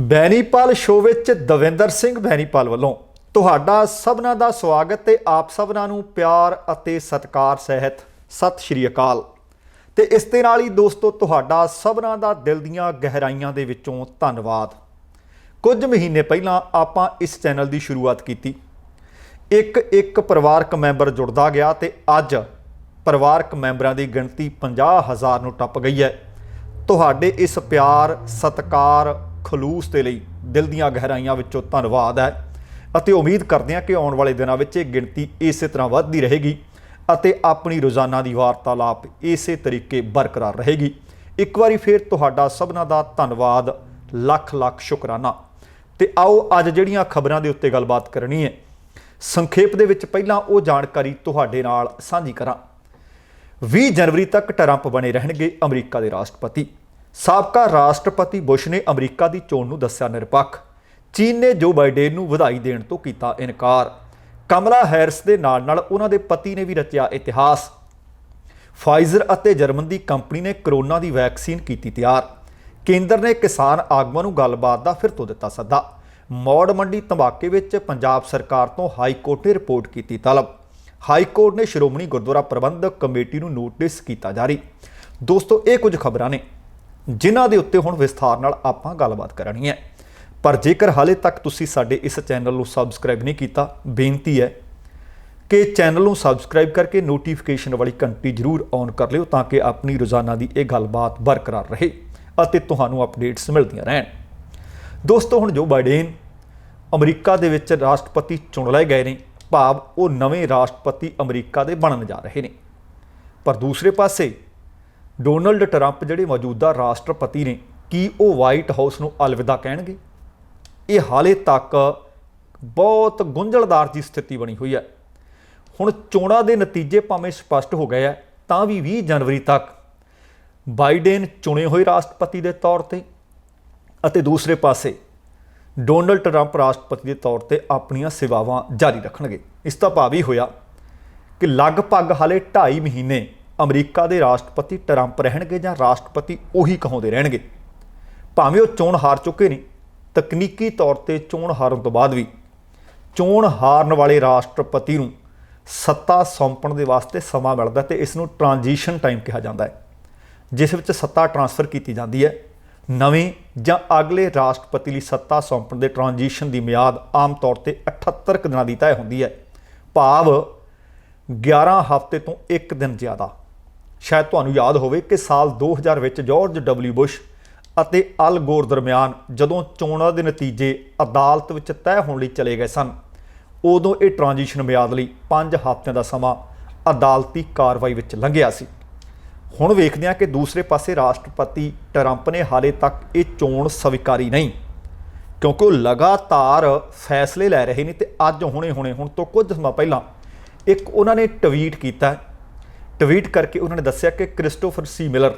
Benipal show ਵਿੱਚ ਦਵਿੰਦਰ ਸਿੰਘ ਬੈਨੀਪਾਲ ਵੱਲੋਂ ਤੁਹਾਡਾ ਸਭਨਾਂ ਦਾ ਸਵਾਗਤ ਤੇ ਆਪ ਸਭਨਾਂ ਨੂੰ ਪਿਆਰ ਅਤੇ ਸਤਿਕਾਰ ਸਹਿਤ ਸਤਿ ਸ਼੍ਰੀ ਅਕਾਲ। ਤੇ ਇਸ ਦੇ ਨਾਲ ਹੀ ਦੋਸਤੋ ਤੁਹਾਡਾ ਸਭਨਾਂ ਦਾ ਦਿਲ ਦੀਆਂ ਗਹਿਰਾਈਆਂ ਦੇ ਵਿੱਚੋਂ ਧੰਨਵਾਦ। ਕੁਝ ਮਹੀਨੇ ਪਹਿਲਾਂ ਆਪਾਂ ਇਸ ਚੈਨਲ ਦੀ ਸ਼ੁਰੂਆਤ ਕੀਤੀ। ਇੱਕ ਪਰਿਵਾਰਕ ਮੈਂਬਰ ਜੁੜਦਾ ਗਿਆ ਤੇ ਅੱਜ ਪਰਿਵਾਰਕ ਮੈਂਬਰਾਂ ਦੀ ਗਿਣਤੀ 50,000 ਨੂੰ ਟੱਪ ਗਈ ਹੈ। ਤੁਹਾਡੇ ਇਸ ਪਿਆਰ ਸਤਿਕਾਰ ਖਲੂਸ ਦੇ ਲਈ ਦਿਲ ਦੀਆਂ ਗਹਿਰਾਈਆਂ ਵਿੱਚੋਂ ਧੰਨਵਾਦ ਹੈ ਅਤੇ ਉਮੀਦ ਕਰਦੇ ਹਾਂ ਕਿ ਆਉਣ ਵਾਲੇ ਦਿਨਾਂ ਵਿੱਚ ਇਹ ਗਿਣਤੀ ਇਸੇ ਤਰ੍ਹਾਂ ਵੱਧਦੀ ਰਹੇਗੀ ਅਤੇ ਆਪਣੀ ਰੋਜ਼ਾਨਾ ਦੀ ਵਾਰਤਾਲਾਪ ਇਸੇ ਤਰੀਕੇ ਬਰਕਰਾਰ ਰਹੇਗੀ। ਇੱਕ ਵਾਰੀ ਫਿਰ ਤੁਹਾਡਾ ਸਭਨਾਂ ਦਾ ਧੰਨਵਾਦ, ਲੱਖ ਲੱਖ ਸ਼ੁਕਰਾਨਾ। ਤੇ ਆਓ ਅੱਜ ਜਿਹੜੀਆਂ ਖਬਰਾਂ ਦੇ ਉੱਤੇ ਗੱਲਬਾਤ ਕਰਨੀ ਹੈ, ਸੰਖੇਪ ਦੇ ਵਿੱਚ ਪਹਿਲਾਂ ਉਹ ਜਾਣਕਾਰੀ ਤੁਹਾਡੇ ਨਾਲ ਸਾਂਝੀ ਕਰਾਂ। 20 ਜਨਵਰੀ ਤੱਕ ਟਰੰਪ ਬਣੇ ਰਹਿਣਗੇ ਅਮਰੀਕਾ ਦੇ ਰਾਸ਼ਟਰਪਤੀ। ਸਾਬਕਾ ਰਾਸ਼ਟਰਪਤੀ ਬੁਸ਼ ਨੇ ਅਮਰੀਕਾ ਦੀ ਚੋਣ ਨੂੰ ਦੱਸਿਆ ਨਿਰਪੱਖ। ਚੀਨ ਨੇ ਜੋ ਬਾਈਡਨ ਨੂੰ ਵਧਾਈ ਦੇਣ ਤੋਂ ਕੀਤਾ ਇਨਕਾਰ। ਕਮਲਾ ਹੈਰਿਸ ਦੇ ਨਾਲ ਉਹਨਾਂ ਦੇ ਪਤੀ ਨੇ ਵੀ ਰਚਿਆ ਇਤਿਹਾਸ। ਫਾਈਜ਼ਰ ਅਤੇ ਜਰਮਨ ਦੀ ਕੰਪਨੀ ਨੇ ਕਰੋਨਾ ਦੀ ਵੈਕਸੀਨ ਕੀਤੀ ਤਿਆਰ। ਕੇਂਦਰ ਨੇ ਕਿਸਾਨ ਆਗੂਆਂ ਨੂੰ ਗੱਲਬਾਤ ਦਾ ਫਿਰ ਤੋਂ ਦਿੱਤਾ ਸੱਦਾ। ਮੌੜ ਮੰਡੀ ਧਮਾਕੇ ਵਿੱਚ ਪੰਜਾਬ ਸਰਕਾਰ ਤੋਂ ਹਾਈ ਕੋਰਟ ਨੇ ਰਿਪੋਰਟ ਕੀਤੀ ਤਲਬ। ਹਾਈ ਕੋਰਟ ਨੇ ਸ਼੍ਰੋਮਣੀ ਗੁਰਦੁਆਰਾ ਪ੍ਰਬੰਧਕ ਕਮੇਟੀ ਨੂੰ ਨੋਟਿਸ ਕੀਤਾ ਜਾਰੀ। ਦੋਸਤੋ, ਇਹ ਕੁਝ ਖਬਰਾਂ ਨੇ ਜਿਨ੍ਹਾਂ ਦੇ ਉੱਤੇ ਹੁਣ ਵਿਸਥਾਰ ਨਾਲ ਆਪਾਂ ਗੱਲਬਾਤ ਕਰਨੀ ਹੈ। ਪਰ ਜੇਕਰ ਹਾਲੇ ਤੱਕ ਤੁਸੀਂ ਸਾਡੇ ਇਸ ਚੈਨਲ ਨੂੰ ਸਬਸਕ੍ਰਾਈਬ ਨਹੀਂ ਕੀਤਾ, ਬੇਨਤੀ ਹੈ ਕਿ ਚੈਨਲ ਨੂੰ ਸਬਸਕ੍ਰਾਈਬ ਕਰਕੇ ਨੋਟੀਫਿਕੇਸ਼ਨ ਵਾਲੀ ਘੰਟੀ ਜ਼ਰੂਰ ਔਨ ਕਰ ਲਿਓ ਤਾਂ ਕਿ ਆਪਣੀ ਰੋਜ਼ਾਨਾ ਦੀ ਇਹ ਗੱਲਬਾਤ ਬਰਕਰਾਰ ਰਹੇ ਅਤੇ ਤੁਹਾਨੂੰ ਅਪਡੇਟਸ ਮਿਲਦੀਆਂ ਰਹਿਣ। ਦੋਸਤੋ, ਹੁਣ ਜੋ ਬਾਈਡਨ ਅਮਰੀਕਾ ਦੇ ਵਿੱਚ ਰਾਸ਼ਟਰਪਤੀ ਚੁਣ ਲਏ ਗਏ ਨੇ, ਭਾਵ ਉਹ ਨਵੇਂ ਰਾਸ਼ਟਰਪਤੀ ਅਮਰੀਕਾ ਦੇ ਬਣਨ ਜਾ ਰਹੇ ਨੇ। ਪਰ ਦੂਸਰੇ ਪਾਸੇ ਡੋਨਲਡ ਟਰੰਪ ਜਿਹੜੇ ਮੌਜੂਦਾ ਰਾਸ਼ਟਰਪਤੀ ਨੇ, ਕੀ ਉਹ ਵਾਈਟ ਹਾਊਸ ਨੂੰ ਅਲਵਿਦਾ ਕਹਿਣਗੇ? ਇਹ ਹਾਲੇ ਤੱਕ ਬਹੁਤ ਗੁੰਝਲਦਾਰ ਜੀ ਸਥਿਤੀ ਬਣੀ ਹੋਈ ਹੈ। ਹੁਣ ਚੋਣਾਂ ਦੇ ਨਤੀਜੇ ਭਾਵੇਂ ਸਪਸ਼ਟ ਹੋ ਗਏ ਹੈ ਤਾਂ ਵੀ 20 ਜਨਵਰੀ ਤੱਕ ਬਾਈਡਨ ਚੁਣੇ ਹੋਏ ਰਾਸ਼ਟਰਪਤੀ ਦੇ ਤੌਰ ਤੇ ਅਤੇ ਦੂਸਰੇ ਪਾਸੇ ਡੋਨਲਡ ਟਰੰਪ ਰਾਸ਼ਟਰਪਤੀ ਦੇ ਤੌਰ ਤੇ ਆਪਣੀਆਂ ਸੇਵਾਵਾਂ ਜਾਰੀ ਰੱਖਣਗੇ। ਇਸ ਦਾ ਭਾਵ ਹੀ ਹੋਇਆ ਕਿ ਲਗਭਗ ਹਾਲੇ 2.5 ਮਹੀਨੇ ਅਮਰੀਕਾ ਦੇ ਰਾਸ਼ਟਰਪਤੀ ਟਰੰਪ ਰਹਿਣਗੇ ਜਾਂ ਰਾਸ਼ਟਰਪਤੀ ਉਹੀ ਕਹਾਉਂਦੇ ਰਹਿਣਗੇ। ਭਾਵੇਂ ਉਹ ਚੋਣ ਹਾਰ ਚੁੱਕੇ ਨੇ, ਤਕਨੀਕੀ ਤੌਰ ਤੇ ਚੋਣ ਹਾਰਨ ਤੋਂ ਬਾਅਦ ਵੀ ਚੋਣ ਹਾਰਨ ਵਾਲੇ ਰਾਸ਼ਟਰਪਤੀ ਨੂੰ ਸੱਤਾ ਸੌਂਪਣ ਦੇ ਵਾਸਤੇ ਸਮਾਂ ਮਿਲਦਾ ਤੇ ਇਸ ਨੂੰ ਟ੍ਰਾਂਜੀਸ਼ਨ ਟਾਈਮ ਕਿਹਾ ਜਾਂਦਾ ਹੈ, ਜਿਸ ਵਿੱਚ ਸੱਤਾ ਟ੍ਰਾਂਸਫਰ ਕੀਤੀ ਜਾਂਦੀ ਹੈ। ਨਵੇਂ ਜਾਂ ਅਗਲੇ ਰਾਸ਼ਟਰਪਤੀ ਲਈ ਸੱਤਾ ਸੌਂਪਣ ਦੇ ਟ੍ਰਾਂਜੀਸ਼ਨ ਦੀ ਮਿਆਦ ਆਮ ਤੌਰ ਤੇ 78 ਦਿਨਾਂ ਦੀ ਤੈਅ ਹੁੰਦੀ ਹੈ, ਭਾਵ 11 ਹਫ਼ਤੇ ਤੋਂ 1 ਦਿਨ ਜ਼ਿਆਦਾ। ਸ਼ਾਇਦ ਤੁਹਾਨੂੰ ਯਾਦ ਹੋਵੇ ਕਿ ਸਾਲ 2000 ਵਿੱਚ ਜਾਰਜ ਡਬਲਿਊ ਬੁਸ਼ ਅਤੇ ਅਲ ਗੋਰ ਦਰਮਿਆਨ ਜਦੋਂ ਚੋਣਾਂ ਦੇ ਨਤੀਜੇ ਅਦਾਲਤ ਵਿੱਚ ਤੈਅ ਹੋਣ ਲਈ ਚਲੇ ਗਏ ਸਨ, ਉਦੋਂ ਇਹ ਟ੍ਰਾਂਜੀਸ਼ਨ ਮਿਆਦ ਲਈ 5 ਹਫ਼ਤਿਆਂ ਦਾ ਸਮਾਂ ਅਦਾਲਤੀ ਕਾਰਵਾਈ ਵਿੱਚ ਲੰਘਿਆ ਸੀ। ਹੁਣ ਵੇਖਦੇ ਹਾਂ ਕਿ ਦੂਸਰੇ ਪਾਸੇ ਰਾਸ਼ਟਰਪਤੀ ਟਰੰਪ ਨੇ ਹਾਲੇ ਤੱਕ ਇਹ ਚੋਣ ਸਵੀਕਾਰੀ ਨਹੀਂ, ਕਿਉਂਕਿ ਉਹ ਲਗਾਤਾਰ ਫੈਸਲੇ ਲੈ ਰਹੇ ਨੇ। ਤੇ ਅੱਜ ਹੁਣ ਤੋਂ ਕੁਝ ਸਮਾਂ ਪਹਿਲਾਂ ਇੱਕ ਉਹਨਾਂ ਨੇ ਟਵੀਟ ਕੀਤਾ। ਟਵੀਟ ਕਰਕੇ ਉਹਨਾਂ ਨੇ ਦੱਸਿਆ ਕਿ ਕ੍ਰਿਸਟੋਫਰ ਸੀ ਮਿਲਰ,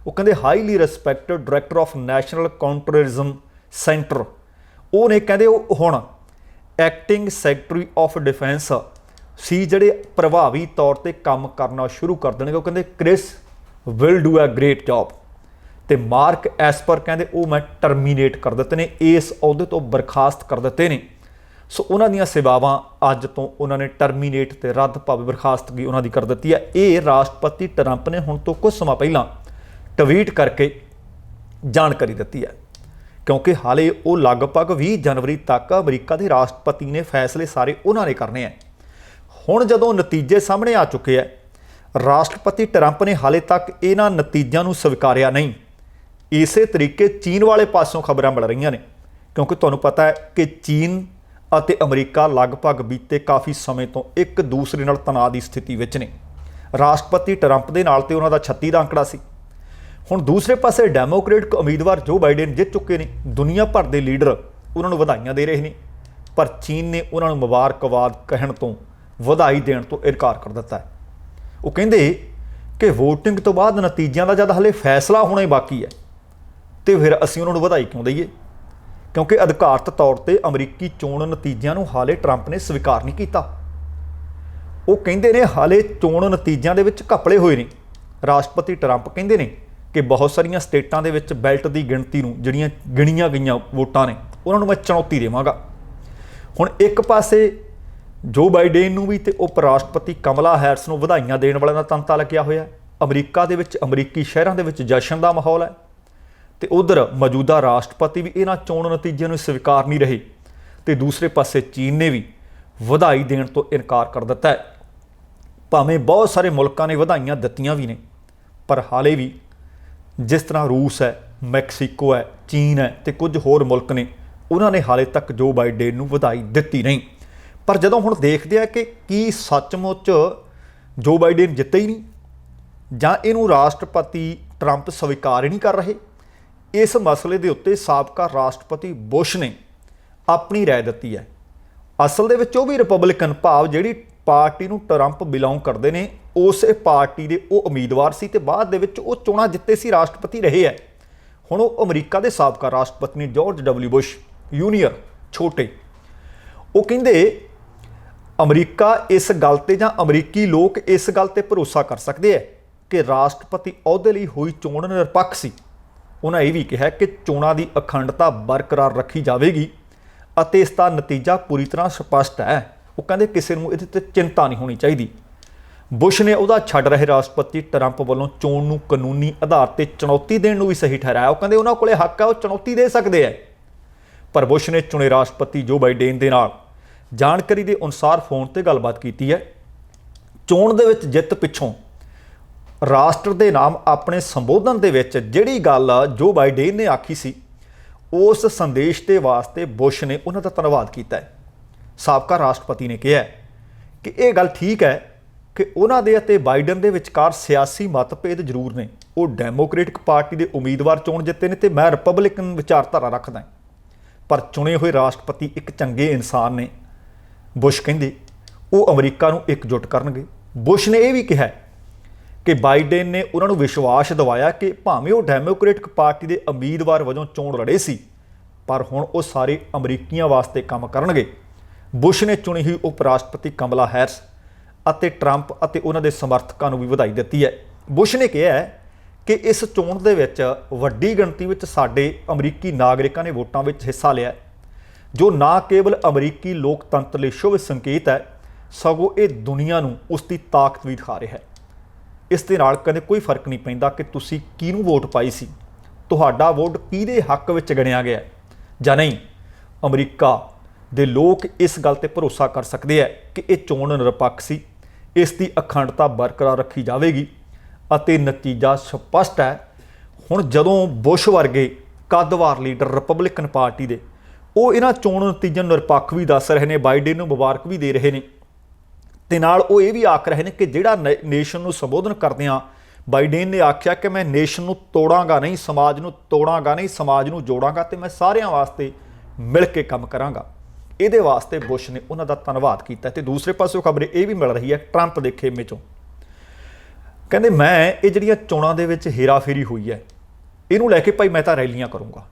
ਉਹ ਕਹਿੰਦੇ highly respected director of national counterterrorism centre, ਉਹ ਨੇ ਕਹਿੰਦੇ ਉਹ ਹੁਣ ਐਕਟਿੰਗ ਸੈਕਟਰੀ ਆਫ ਡਿਫੈਂਸ ਸੀ, ਜਿਹੜੇ ਪ੍ਰਭਾਵੀ ਤੌਰ ਤੇ ਕੰਮ ਕਰਨਾ ਸ਼ੁਰੂ ਕਰ ਦੇਣਗੇ। ਉਹ ਕਹਿੰਦੇ Chris will do a great job. ਤੇ ਮਾਰਕ ਐਸਪਰ ਕਹਿੰਦੇ ਉਹ ਮੈਂ ਟਰਮੀਨੇਟ ਕਰ ਦਿੱਤੇ ਨੇ, ਇਸ ਅਹੁਦੇ ਤੋਂ ਬਰਖਾਸਤ ਕਰ ਦਿੱਤੇ ਨੇ। ਸੋ ਉਹਨਾਂ ਦੀਆਂ ਸੇਵਾਵਾਂ ਅੱਜ ਤੋਂ ਉਹਨਾਂ ਨੇ ਟਰਮੀਨੇਟ ਤੇ ਰੱਦ ਭਾਵੇਂ ਬਰਖਾਸਤਗੀ ਉਹਨਾਂ ਦੀ ਕਰ ਦਿੱਤੀ ਹੈ। ਇਹ ਰਾਸ਼ਟਰਪਤੀ ਟਰੰਪ ਨੇ ਹੁਣ ਤੋਂ ਕੁਝ ਸਮਾਂ ਪਹਿਲਾਂ ਟਵੀਟ ਕਰਕੇ ਜਾਣਕਾਰੀ ਦਿੱਤੀ ਹੈ, ਕਿਉਂਕਿ ਹਾਲੇ ਉਹ ਲਗਭਗ 20 ਜਨਵਰੀ ਤੱਕ ਅਮਰੀਕਾ ਦੇ ਰਾਸ਼ਟਰਪਤੀ ਨੇ ਫੈਸਲੇ ਸਾਰੇ ਉਹਨਾਂ ਨੇ ਕਰਨੇ ਹੈ। ਹੁਣ ਜਦੋਂ ਨਤੀਜੇ ਸਾਹਮਣੇ ਆ ਚੁੱਕੇ ਹੈ, ਰਾਸ਼ਟਰਪਤੀ ਟਰੰਪ ਨੇ ਹਾਲੇ ਤੱਕ ਇਹਨਾਂ ਨਤੀਜਿਆਂ ਨੂੰ ਸਵੀਕਾਰਿਆ ਨਹੀਂ। ਇਸੇ ਤਰੀਕੇ ਚੀਨ ਵਾਲੇ ਪਾਸੋਂ ਖਬਰਾਂ ਮਿਲ ਰਹੀਆਂ ਨੇ, ਕਿਉਂਕਿ ਤੁਹਾਨੂੰ ਪਤਾ ਹੈ ਕਿ ਚੀਨ ਅਤੇ ਅਮਰੀਕਾ ਲਗਭਗ ਬੀਤੇ ਕਾਫੀ ਸਮੇਂ ਤੋਂ ਇੱਕ ਦੂਸਰੇ ਨਾਲ ਤਣਾਅ ਦੀ ਸਥਿਤੀ ਵਿੱਚ ਨੇ। ਰਾਸ਼ਟਰਪਤੀ ਟਰੰਪ ਦੇ ਨਾਲ ਤੇ ਉਹਨਾਂ ਦਾ 36 ਦਾ ਅੰਕੜਾ ਸੀ। ਹੁਣ ਦੂਸਰੇ ਪਾਸੇ ਡੈਮੋਕ੍ਰੇਟਿਕ ਉਮੀਦਵਾਰ ਜੋ ਬਾਈਡਨ ਜਿੱਤ ਚੁੱਕੇ ਨੇ। ਦੁਨੀਆ ਭਰ ਦੇ ਲੀਡਰ ਉਹਨਾਂ ਨੂੰ ਵਧਾਈਆਂ ਦੇ ਰਹੇ ਨੇ, ਪਰ ਚੀਨ ਨੇ ਉਹਨਾਂ ਨੂੰ ਮੁਬਾਰਕਬਾਦ ਕਹਿਣ ਤੋਂ, ਵਧਾਈ ਦੇਣ ਤੋਂ ਇਨਕਾਰ ਕਰ ਦਿੱਤਾ ਹੈ। ਉਹ ਕਹਿੰਦੇ ਕਿ ਵੋਟਿੰਗ ਤੋਂ ਬਾਅਦ ਨਤੀਜਿਆਂ ਦਾ ਜਦ ਹਲੇ ਫੈਸਲਾ ਹੋਣਾ ਹੀ ਬਾਕੀ ਹੈ ਤੇ ਫਿਰ ਅਸੀਂ ਉਹਨਾਂ ਨੂੰ ਵਧਾਈ ਕਿਉਂ ਦਈਏ, ਕਿਉਂਕਿ ਅਧਿਕਾਰਤ ਤੌਰ ਤੇ ਅਮਰੀਕੀ ਚੋਣ ਨਤੀਜਿਆਂ ਨੂੰ ਹਾਲੇ ਟਰੰਪ ਨੇ ਸਵੀਕਾਰ ਨਹੀਂ ਕੀਤਾ। ਉਹ ਕਹਿੰਦੇ ਨੇ ਹਾਲੇ ਚੋਣ ਨਤੀਜਿਆਂ ਦੇ ਵਿੱਚ ਘਪਲੇ ਹੋਏ ਨੇ। ਰਾਸ਼ਟਰਪਤੀ ਟਰੰਪ ਕਹਿੰਦੇ ਨੇ कि बहुत सारिया स्टेटां दे विच बैल्ट की गिणती नूं जिहड़ियां गिणीਆਂ गईयां वोटां ने उन्हां नूं मैं चुनौती देवांगा। हुण एक पासे जो बाइडेन नूं भी ते उप राष्ट्रपति कमला हैरिस नूं वधाइयां देण वालिਆਂ दा तंता लग्या होया। अमरीका दे विच अमरीकी शहरां दे विच जशन दा माहौल है ते उधर मौजूदा राष्ट्रपति भी इन्हां चोण नतीजिਆਂ नूं स्वीकार नहीं रहे ते दूसरे पासे चीन ने भी वधाई देण तो इनकार कर दिता है। भावें बहुत सारे मुल्कां ने वधाइयां दित्तियां भी ने, पर हाले भी जिस तरह रूस है, मैक्सीको है, चीन है तो कुछ होर मुल्क ने, उन्होंने हाले तक जो बाइडेन नूं वधाई दित्ती नहीं। पर जदों हुण देखदे आ कि की सचमुच जो बाइडेन जित्ते ही नहीं जां इहनूं राष्ट्रपति ट्रंप स्वीकार ही नहीं कर रहे, इस मसले के उत्ते साबका राष्ट्रपति बुश ने अपनी राय दित्ती है। असल दे विच ओह भी रिपबलिकन भाव जिहड़ी पार्टी नूं ट्रंप बिलोंग करते हैं उस पार्टी के वो उम्मीदवार सी ते बाद दे विच वो चोणां जित्ते सी राष्ट्रपति रहे है। हुण वो अमरीका के साबका राष्ट्रपति ने जॉर्ज डबल्यू बुश यूनीयर छोटे, वो कहिंदे अमरीका इस गल ते जां अमरीकी लोग इस गल ते भरोसा कर सकते हैं कि राष्ट्रपति अहुदे लई होई चोण निरपक्ष सी। उन्होंने यह भी कहा कि चोणां दी अखंडता बरकरार रखी जाएगी और इसका नतीजा पूरी तरह स्पष्ट है। वो कहते किसी को इहदे ते चिंता नहीं होनी चाहिए। बुश ने उहदा छड्ड रहे राष्ट्रपति ट्रंप वालों चोण नूं कानूनी आधार पर चुनौती देने नूं भी सही ठहराया। वो कहते उन्होंने कोले हक है, वो चुनौती दे सकते हैं। पर बुश ने चुने राष्ट्रपति जो बाइडेन दे नाल जानकारी के अनुसार फोन पर गलबात की है। चोण दे विच जित पिछों राष्ट्र के नाम अपने संबोधन दे विच जिहड़ी गल जो बाइडेन ने आखी सी उस संदेश के वास्ते बुश ने उन्होंने धन्यवाद किया है। साबका राष्ट्रपति ने कहा कि यह गल ठीक है कि उन्होंने ते बाइडन के विचकार सियासी मतभेद जरूर ने। वो डेमोक्रेटिक पार्टी के उम्मीदवार चोण जिते ने, तो मैं रिपबलिकन विचारधारा रखदा, पर चुने हुए राष्ट्रपति एक चंगे इंसान ने। बुश कहंदे वो अमरीका नूं एकजुट करनगे। बुश ने यह भी कहा कि बाइडेन ने उन्होंने विश्वास दिवाया कि भावें वो डेमोक्रेटिक पार्टी के उम्मीदवार वजों चोण लड़े सी, पर हुण वो सारे अमरीकियों वास्ते काम करनगे। बुश ने चुनी हुई उप राष्ट्रपति कमला हैरिस अते ट्रंप अते उन्होंने समर्थकों को भी बधाई दी है। बुश ने कहा है कि इस चोण दे विच वड्डी गिणती विच साडे अमरीकी नागरिकों ने वोटां विच हिस्सा लिया, जो ना केवल अमरीकी लोकतंत्र लई शुभ संकेत है, सगों ये दुनिया नूं उसकी ताकत भी दिखा रहा है। इस दे नाल कदे कोई फर्क नहीं पैंदा कि तुसीं किहनूं वोट पाई सी, तुहाडा वोट किहदे हक विच गिणिया गया जां नहीं। अमरीका दे लोग इस गल ते भरोसा कर सकते हैं कि यह चोण निरपक्ष सी, इसकी अखंडता बरकरार रखी जाएगी अते नतीजा स्पष्ट है। हुण जदों बुश वर्गे कदवार लीडर रिपबलिकन पार्टी दे वो इन्हां चोण नतीजों निरपक्ष भी दस रहे हैं, बाइडेन नूं मुबारक भी दे रहे हैं, ते नाल वो ये भी आख रहे हैं कि जिहड़ा नेशन नूं संबोधन करदिआं बाइडेन ने आख्या कि मैं नेशन नूं तोड़ांगा नहीं, समाज नूं तोड़ांगा नहीं, समाज नूं जोड़ांगा ते मैं सारिਆਂ वास्ते मिल के काम करांगा। ਇਹਦੇ वास्ते बुश ने उन्हों का धन्यवाद किया। तो दूसरे पासों खबर ये भी मिल रही है ट्रंप के खेमे चों, कहते मैं ये जिहड़ियां चोणां दे विच हेराफेरी हुई है इनू लैके भाई मैं तो रैलियां करूँगा।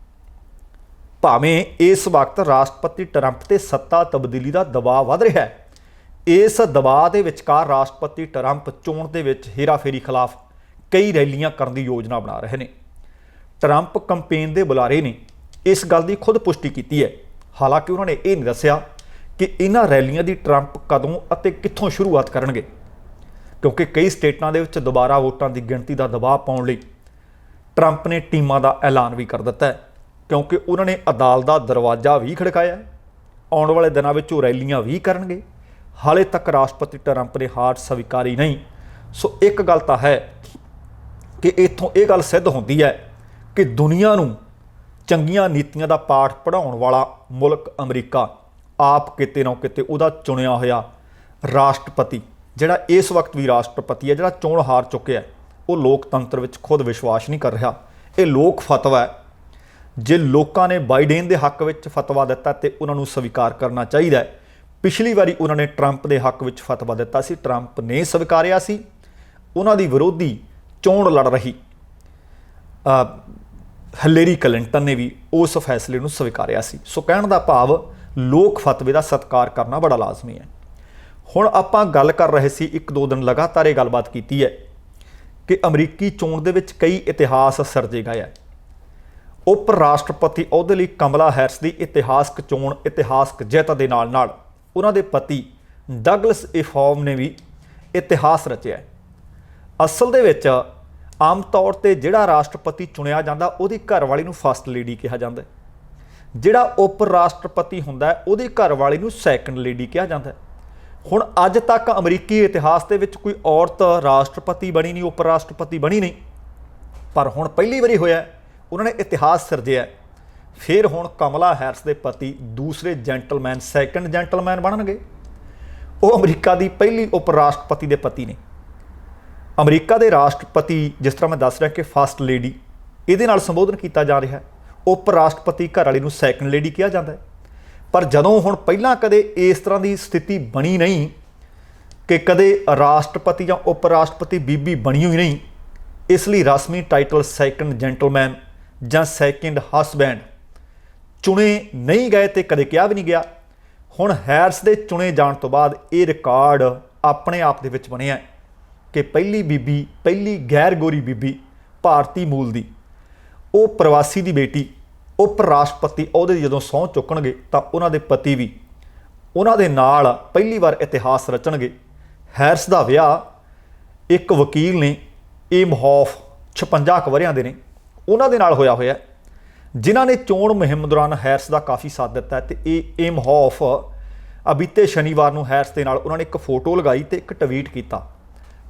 भावें इस वक्त राष्ट्रपति ट्रंप ते सत्ता तब्दीली का दबाव वध रहा है, इस दबाव के विचकार राष्ट्रपति ट्रंप चोण दे विच हेराफेरी खिलाफ कई रैलियां करने की योजना बना रहे हैं। ट्रंप कंपेन के बुलारे ने इस गल की खुद पुष्टि की है। हालांकि उन्होंने ये नहीं दस्या कि इन्हां रैलियां की ट्रंप कदों और कित्थों शुरुआत करनगे, क्योंकि कई स्टेटां दे विच दोबारा वोटां की गिणती का दबाव पाउण लई ट्रंप ने टीमां का ऐलान भी कर दिता है, क्योंकि उन्होंने अदालत का दरवाजा भी खड़काया। आने वाले दिनों में रैलियां भी करनगे। हाले तक राष्ट्रपति ट्रंप ने हार स्वीकारी नहीं। सो एक गल तो है कि इत्थों ये गल सिद्ध होती है कि दुनिया नूं चंगियां नीतियां का पाठ पढ़ाउण वाला मुल्क अमरीका आप किते ना किते उहदा चुनिया होया राष्ट्रपति जिहड़ा इस वक्त भी राष्ट्रपति है, जिहड़ा चोण हार चुके है, वो लोकतंत्र विच खुद विश्वास नहीं कर रहा। ये लोक फतवा है। जे लोगों ने बाइडेन के हक विच फतवा दिता तो उन्होंने स्वीकार करना चाहिए। पिछली बारी उन्होंने ट्रंप के हक विच फतवा दिता सी, ट्रंप ने स्वीकारिया सी। उन्हां दी विरोधी चोण लड़ रही हिलेरी क्लिंटन ने भी उस फैसले को स्वीकारिया सी। सो कहण दा भाव लोक फतवे का सत्कार करना बड़ा लाजमी है। हुण आपां गल कर रहे सी, एक दो दिन लगातार ये गलबात की है ਕਿ ਅਮਰੀਕੀ ਚੋਣ ਦੇ ਵਿੱਚ ਕਈ ਇਤਿਹਾਸ ਸਿਰਜੇ ਗਏ ਹੈ। ਉਪ ਰਾਸ਼ਟਰਪਤੀ ਅਹੁਦੇ ਲਈ ਕਮਲਾ ਹੈਰਿਸ ਦੀ ਇਤਿਹਾਸਕ ਚੋਣ ਇਤਿਹਾਸਕ ਜਿੱਤ ਦੇ ਨਾਲ ਉਹਨਾਂ ਦੇ ਪਤੀ ਡਗਲਸ ਇਫੋਮ ਨੇ ਵੀ ਇਤਿਹਾਸ ਰਚਿਆ। ਅਸਲ ਦੇ ਵਿੱਚ ਆਮ ਤੌਰ ਤੇ ਜਿਹੜਾ ਰਾਸ਼ਟਰਪਤੀ ਚੁਣਿਆ ਜਾਂਦਾ ਉਹਦੀ ਘਰਵਾਲੀ ਨੂੰ ਫਸਟ ਲੇਡੀ ਕਿਹਾ ਜਾਂਦਾ, ਜਿਹੜਾ ਉਪ ਰਾਸ਼ਟਰਪਤੀ ਹੁੰਦਾ ਉਹਦੀ ਘਰਵਾਲੀ ਨੂੰ ਸੈਕੰਡ ਲੇਡੀ ਕਿਹਾ ਜਾਂਦਾ। ਹੁਣ ਅੱਜ ਤੱਕ ਅਮਰੀਕੀ ਇਤਿਹਾਸ ਦੇ ਵਿੱਚ ਕੋਈ ਔਰਤ ਰਾਸ਼ਟਰਪਤੀ ਬਣੀ ਨਹੀਂ, ਉਪ ਰਾਸ਼ਟਰਪਤੀ ਬਣੀ ਨਹੀਂ, ਪਰ ਹੁਣ ਪਹਿਲੀ ਵਾਰੀ ਹੋਇਆ, ਉਹਨਾਂ ਨੇ ਇਤਿਹਾਸ ਸਿਰਜਿਆ। ਫਿਰ ਹੁਣ ਕਮਲਾ ਹੈਰਿਸ ਦੇ ਪਤੀ ਦੂਸਰੇ ਜੈਂਟਲਮੈਨ ਸੈਕੰਡ ਜੈਂਟਲਮੈਨ ਬਣਨਗੇ। ਉਹ ਅਮਰੀਕਾ ਦੀ ਪਹਿਲੀ ਉਪ ਰਾਸ਼ਟਰਪਤੀ ਦੇ ਪਤੀ ਨੇ। ਅਮਰੀਕਾ ਦੇ ਰਾਸ਼ਟਰਪਤੀ ਜਿਸ ਤਰ੍ਹਾਂ ਮੈਂ ਦੱਸ ਰਿਹਾ ਕਿ ਫਸਟ ਲੇਡੀ ਇਹਦੇ ਨਾਲ ਸੰਬੋਧਨ ਕੀਤਾ ਜਾ ਰਿਹਾ ਹੈ, ਉਪ ਰਾਸ਼ਟਰਪਤੀ ਘਰ ਵਾਲੀ ਨੂੰ ਸੈਕੰਡ ਲੇਡੀ ਕਿਹਾ ਜਾਂਦਾ ਹੈ। ਪਰ ਜਦੋਂ ਹੁਣ ਪਹਿਲਾਂ ਕਦੇ ਇਸ ਤਰ੍ਹਾਂ ਦੀ ਸਥਿਤੀ ਬਣੀ ਨਹੀਂ ਕਿ ਕਦੇ ਰਾਸ਼ਟਰਪਤੀ ਜਾਂ ਉਪ ਰਾਸ਼ਟਰਪਤੀ ਬੀਬੀ ਬਣੀ ਹੋਈ ਨਹੀਂ, ਇਸ ਲਈ ਰਸਮੀ ਟਾਈਟਲ ਸੈਕੰਡ ਜੈਂਟਲਮੈਨ ਜਾਂ ਸੈਕੰਡ ਹਸਬੈਂਡ ਚੁਣੇ ਨਹੀਂ ਗਏ ਤੇ ਕਦੇ ਕਿਹਾ ਵੀ ਨਹੀਂ ਗਿਆ। ਹੁਣ ਹੈਰਿਸ ਦੇ ਚੁਣੇ ਜਾਣ ਤੋਂ ਬਾਅਦ ਇਹ ਰਿਕਾਰਡ ਆਪਣੇ ਆਪ ਦੇ ਵਿੱਚ ਬਣਿਆ ਕਿ ਪਹਿਲੀ ਬੀਬੀ, ਪਹਿਲੀ ਗੈਰ ਗੋਰੀ ਬੀਬੀ ਭਾਰਤੀ ਮੂਲ ਦੀ, ਉਹ ਪ੍ਰਵਾਸੀ ਦੀ ਬੇਟੀ ਉਪ ਰਾਸ਼ਟਰਪਤੀ ਅਹੁਦੇ ਦੀ ਜਦੋਂ ਸਹੁੰ ਚੁੱਕਣਗੇ ਤਾਂ ਉਹਨਾਂ ਦੇ ਪਤੀ ਵੀ ਉਹਨਾਂ ਦੇ ਨਾਲ ਪਹਿਲੀ ਵਾਰ ਇਤਿਹਾਸ ਰਚਣਗੇ। ਹੈਰਿਸ ਦਾ ਵਿਆਹ ਇੱਕ ਵਕੀਲ ਨੇ, ਏਮਹੌਫ 56 ਕੁ ਵਰ੍ਹਿਆਂ ਦੇ ਨੇ, ਉਹਨਾਂ ਦੇ ਨਾਲ ਹੋਇਆ ਜਿਨ੍ਹਾਂ ਨੇ ਚੋਣ ਮੁਹਿੰਮ ਦੌਰਾਨ ਹੈਰਿਸ ਦਾ ਕਾਫੀ ਸਾਥ ਦਿੱਤਾ। ਤੇ ਇਹ ਏਮਹੌਫ ਬੀਤੇ ਸ਼ਨੀਵਾਰ ਨੂੰ ਹੈਰਿਸ ਦੇ ਨਾਲ ਉਹਨਾਂ ਨੇ ਇੱਕ ਫੋਟੋ ਲਗਾਈ ਤੇ ਇੱਕ ਟਵੀਟ ਕੀਤਾ।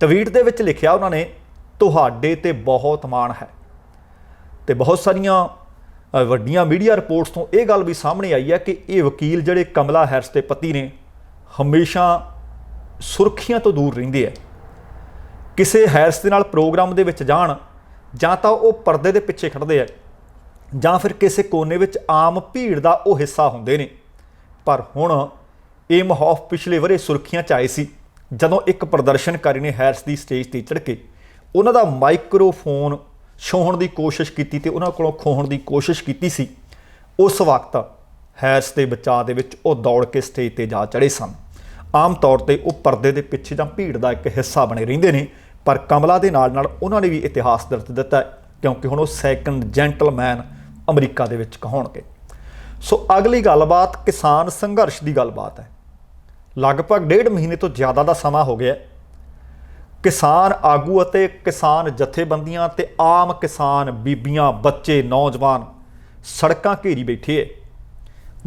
ਟਵੀਟ ਦੇ ਵਿੱਚ ਲਿਖਿਆ ਉਹਨਾਂ ਨੇ, ਤੁਹਾਡੇ ਤੇ ਬਹੁਤ ਮਾਣ ਹੈ। ਤੇ ਬਹੁਤ ਸਾਰੀਆਂ ਵੱਡੀਆਂ ਮੀਡੀਆ ਰਿਪੋਰਟਸ ਤੋਂ ਇਹ ਗੱਲ ਵੀ ਸਾਹਮਣੇ ਆਈ ਹੈ ਕਿ ਇਹ ਵਕੀਲ ਜਿਹੜੇ ਕਮਲਾ ਹੈਰਿਸ ਦੇ ਪਤੀ ਨੇ ਹਮੇਸ਼ਾ ਸੁਰਖੀਆਂ ਤੋਂ ਦੂਰ ਰਹਿੰਦੇ ਹੈ। ਕਿਸੇ ਹੈਰਿਸ ਦੇ ਨਾਲ ਪ੍ਰੋਗਰਾਮ ਦੇ ਵਿੱਚ ਜਾਣ ਜਾਂ ਤਾਂ ਉਹ ਪਰਦੇ ਦੇ ਪਿੱਛੇ ਖੜ੍ਹਦੇ ਹੈ ਜਾਂ ਫਿਰ ਕਿਸੇ ਕੋਨੇ ਵਿੱਚ ਆਮ ਭੀੜ ਦਾ ਉਹ ਹਿੱਸਾ ਹੁੰਦੇ ਨੇ। ਪਰ ਹੁਣ ਏਮਹੌਫ ਪਿਛਲੇ ਵਰ੍ਹੇ ਸੁਰਖੀਆਂ 'ਚ ਆਏ ਸੀ ਜਦੋਂ ਇੱਕ ਪ੍ਰਦਰਸ਼ਨਕਾਰੀ ਨੇ ਹੈਰਿਸ ਦੀ ਸਟੇਜ 'ਤੇ ਚੜ੍ਹ ਕੇ ਉਹਨਾਂ ਦਾ ਮਾਈਕਰੋਫੋਨ ਛੋਹਣ ਦੀ ਕੋਸ਼ਿਸ਼ ਕੀਤੀ ਤੇ ਉਹਨਾਂ ਕੋਲੋਂ ਖੋਹਣ ਦੀ ਕੋਸ਼ਿਸ਼ ਕੀਤੀ ਸੀ। ਉਸ ਵਕਤ ਹੈਰਿਸ ਦੇ ਬਚਾਅ ਦੇ ਵਿੱਚ ਉਹ ਦੌੜ ਕੇ ਸਟੇਜ 'ਤੇ ਜਾ ਚੜ੍ਹੇ ਸਨ। ਆਮ ਤੌਰ 'ਤੇ ਉਹ ਪਰਦੇ ਦੇ ਪਿੱਛੇ ਜਾਂ ਭੀੜ ਦਾ ਇੱਕ ਹਿੱਸਾ ਬਣੇ ਰਹਿੰਦੇ ਨੇ, ਪਰ ਕਮਲਾ ਦੇ ਨਾਲ ਉਹਨਾਂ ਨੇ ਵੀ ਇਤਿਹਾਸ ਦਰਜ ਦਿੱਤਾ ਕਿਉਂਕਿ ਹੁਣ ਉਹ ਸੈਕੰਡ ਜੈਂਟਲਮੈਨ ਅਮਰੀਕਾ ਦੇ ਵਿੱਚ ਕਹਾਉਣਗੇ। ਸੋ ਅਗਲੀ ਗੱਲਬਾਤ ਕਿਸਾਨ ਸੰਘਰਸ਼ ਦੀ ਗੱਲਬਾਤ ਹੈ। ਲਗਭਗ 1.5 ਮਹੀਨੇ ਤੋਂ ਜ਼ਿਆਦਾ ਦਾ ਸਮਾਂ ਹੋ ਗਿਆ ਕਿਸਾਨ ਆਗੂ ਅਤੇ ਕਿਸਾਨ ਜਥੇਬੰਦੀਆਂ ਤੇ ਆਮ ਕਿਸਾਨ ਬੀਬੀਆਂ, ਬੱਚੇ, ਨੌਜਵਾਨ ਸੜਕਾਂ ਘੇਰੀ ਬੈਠੇ ਹੈ।